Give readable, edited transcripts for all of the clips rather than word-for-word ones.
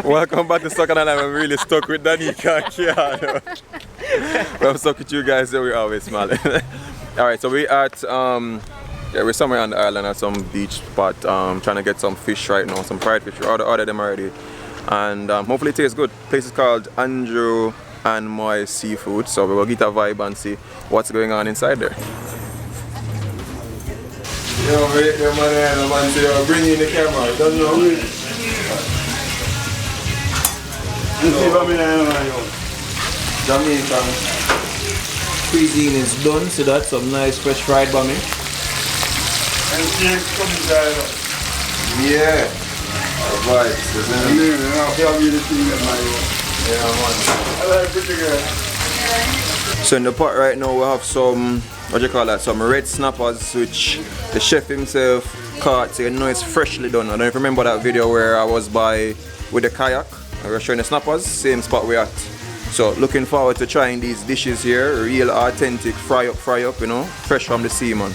Welcome back to Stuck on Island. I'm really stuck with Danica and Keanu. But I'm stuck with you guys, so we're always smiling. Alright, so we're at we're somewhere on the island at some beach spot, trying to get some fish right now, some fried fish. We ordered them already, and hopefully it tastes good. The place is called Andrew and Moy Seafood, so we will get a vibe and see what's going on inside there. Yo, wait, man, say, bring in the camera, don't know. Jamaican cuisine is done, so that's some nice fresh fried bami. Yeah. Alright, so in the pot right now we have some, what do you call that, some red snappers which the chef himself caught, so you know it's freshly done. I don't know if you remember that video where I was with the kayak. I was showing the snappers, same spot we're at. So looking forward to trying these dishes here, real authentic fry up, you know, fresh from the sea, man.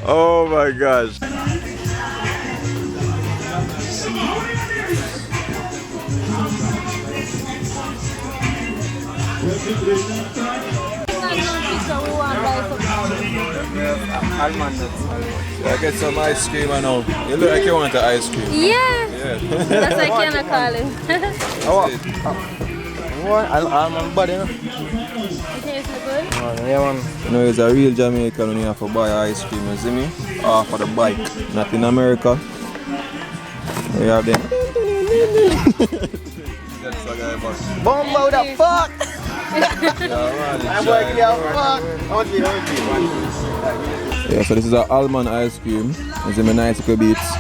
Oh my gosh. I get some ice cream, I know. You look like you want the ice cream. Yeah. That's like I call it. I'm buddy. It tastes good? Yeah, man. You know, it's a real Jamaican when you have to buy ice cream, you see me? Off of the bike, not in America. We have them. Bombo the fuck! Yeah, so this is an almond ice cream. You see me nice little beats.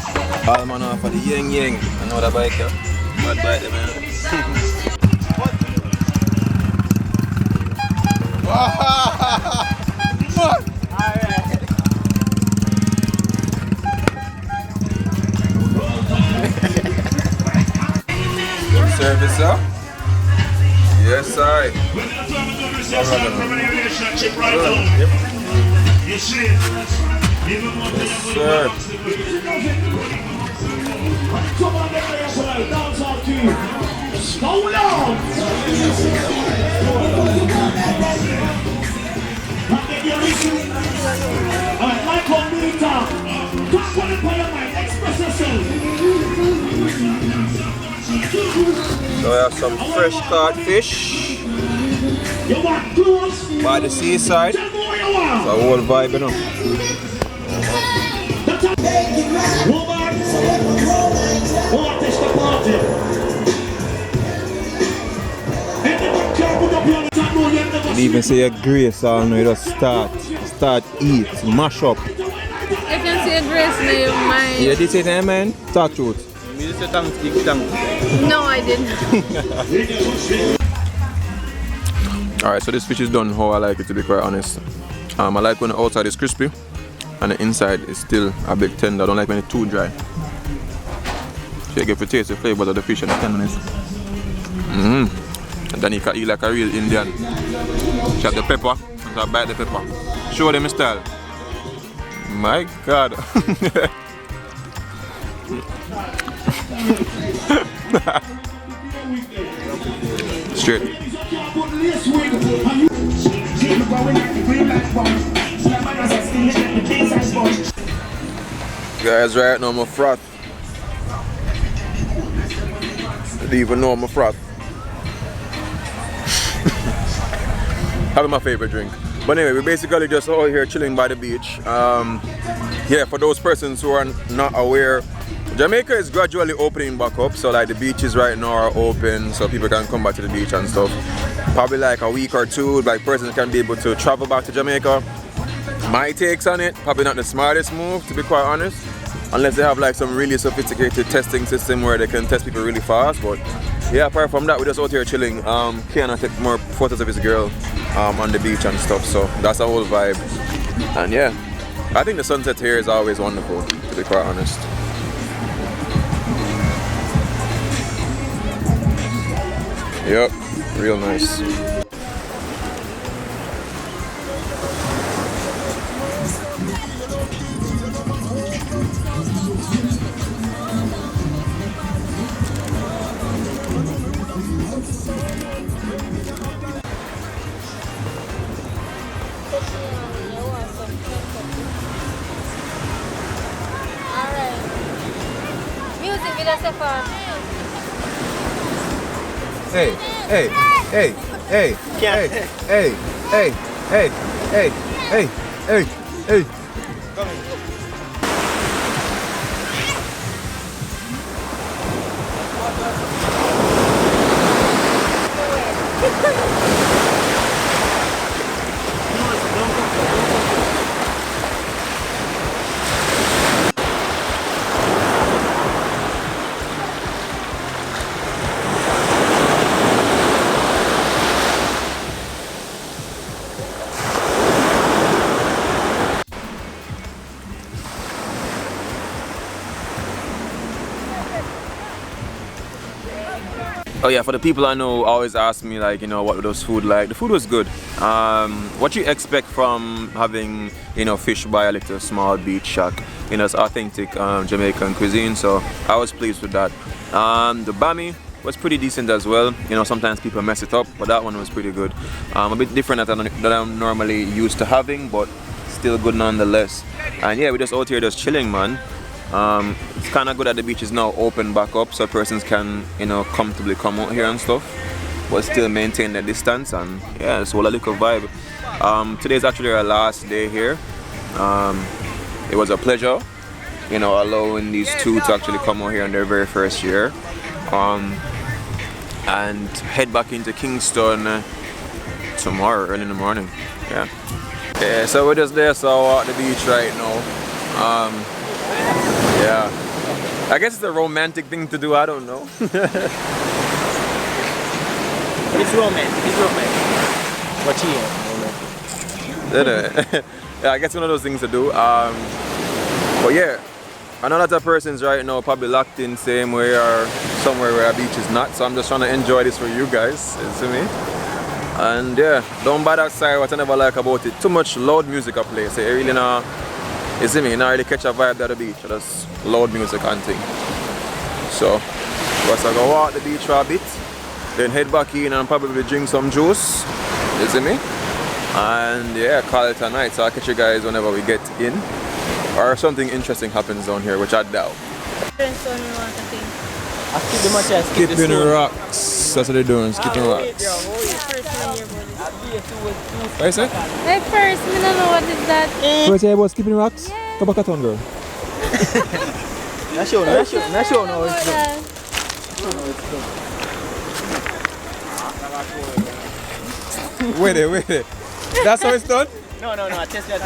Almond off of the yang yang. I know that bike, yeah? Bad bike, there, man. Service, sir? Yes, sir. Yes, sir. So we have some fresh caught fish by the seaside. So a whole vibe, you know. You even say a grace, so you just start eat, mash up. I can see a grace in your mind. Yeah, this is it, man. Talk truth. No, I didn't. Alright, so this fish is done how I like it, to be quite honest. I like when the outside is crispy and the inside is still a bit tender. I don't like when it's too dry. So you get to taste the flavors of the fish and the tenderness. And then you can eat like a real Indian. She have the pepper, and I bite the pepper. Show them my style. My God. Straight. Guys, right now I'm a froth. I didn't even know I'm a froth. Having my favorite drink. But anyway, we're basically just out here chilling by the beach. Yeah, for those persons who are not aware, Jamaica is gradually opening back up, so like the beaches right now are open, so people can come back to the beach and stuff. Probably like a week or two, like persons can be able to travel back to Jamaica. My takes on it, probably not the smartest move, to be quite honest. unless they have like some really sophisticated testing system where they can test people really fast. But yeah, apart from that, we're just out here chilling. Kiana took more photos of his girl on the beach and stuff, so that's a whole vibe. And yeah, I think the sunset here is always wonderful, to be quite honest. Yep, real nice. Hey, hey, hey, hey, hey, hey, hey, hey, hey, hey, hey, hey. Oh yeah, for the people I know always ask me like, you know, what was food like. The food was good. What you expect from having, you know, fish by a little small beach shack. You know, it's authentic Jamaican cuisine, so I was pleased with that. The bami was pretty decent as well. You know, sometimes people mess it up, but that one was pretty good. A bit different than I'm normally used to having, but still good nonetheless. And yeah, we're just out here just chilling, man. It's kind of good that the beach is now open back up so persons can, you know, comfortably come out here and stuff, but still maintain the distance. And yeah, it's all a little vibe. Today's actually our last day here. It was a pleasure, you know, allowing these two to actually come out here on their very first year, and head back into Kingston tomorrow early in the morning. Yeah, so we're just there, so at the beach right now. Yeah, I guess it's a romantic thing to do, I don't know. It's romantic, it's romantic. What you Yeah, I guess one of those things to do. But yeah, I know that a person's right now probably locked in same way or somewhere where a beach is not, so I'm just trying to enjoy this for you guys, you see me? And yeah, don't bad outside, what I never like about it, too much loud music I play, so you really not, you see me, you not really catch a vibe at the beach, just loud music and thing. So, once I go out the beach for a bit, then head back in and probably drink some juice, you see me? And yeah, call it a night, so I'll catch you guys whenever we get in. Or something interesting happens down here, which I doubt. Skipping rocks, that's what they're doing, skipping rocks. What you say? At first, I don't know what is that. What you say about skipping rocks? Yeah. Come back at one, girl. Not sure now it's done. Wait. That's how it's done? No, I test that.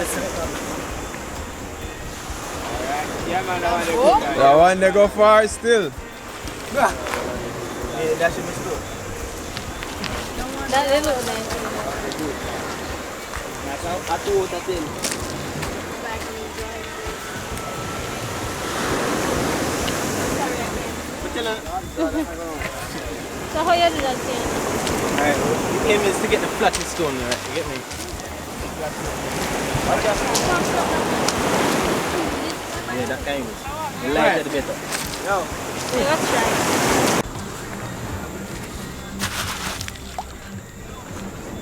That one they go far still. Yeah, that should be good. That little nice. I do that thing. So how you do that thing? Alright, the aim is to get the flattest stone, right? You get me? Yeah, that kind of. The lighter the better. No. Let's try.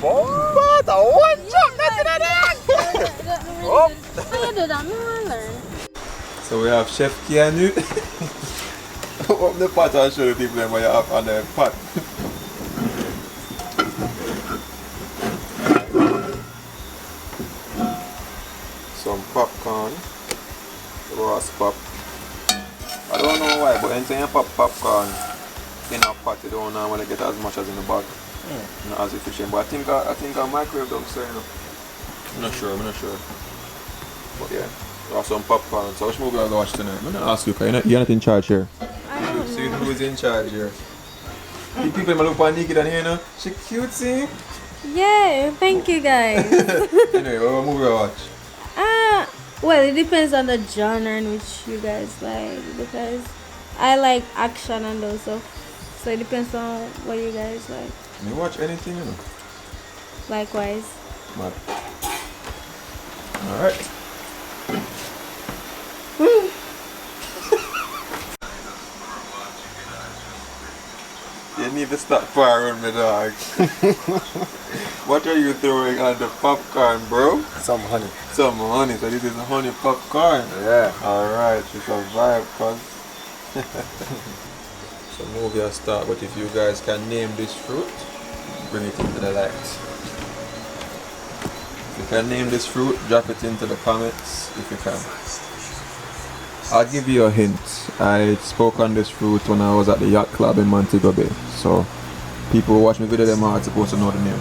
What a one shot, nothing like that! How you do that? I want to learn. So we have Chef Keanu. Open the pot and show the people what you have on the pot. Some popcorn, roast pop. I don't know why, but anytime you pop popcorn in a pot, you don't want to get as much as in the bag. You know, as efficient. But I think I microwave them, so you know. I'm not sure. But yeah. Or some popcorn. So which movie are you going to watch tonight? I'm going to ask you, because you're not in charge here. I don't See know. who's in charge here. The people might look at Nikki down here, you know? She cute, see? Yeah, thank you guys. Anyway, what movie are you watch? Well, it depends on the genre in which you guys like, because I like action and those stuff. So it depends on what you guys like. You watch anything, you know? Likewise. Mad. Alright. You need to stop firing me, dog. What are you throwing on the popcorn, bro? Some honey. Some honey. So this is honey popcorn. Yeah. Alright, it's a vibe, cuz. So movie will start, but if you guys can name this fruit, bring it into the light. If you can name this fruit, drop it into the comments if you can. I'll give you a hint. I spoke on this fruit when I was at the yacht club in Montego Bay. So people who watch my video, them are supposed to know the name.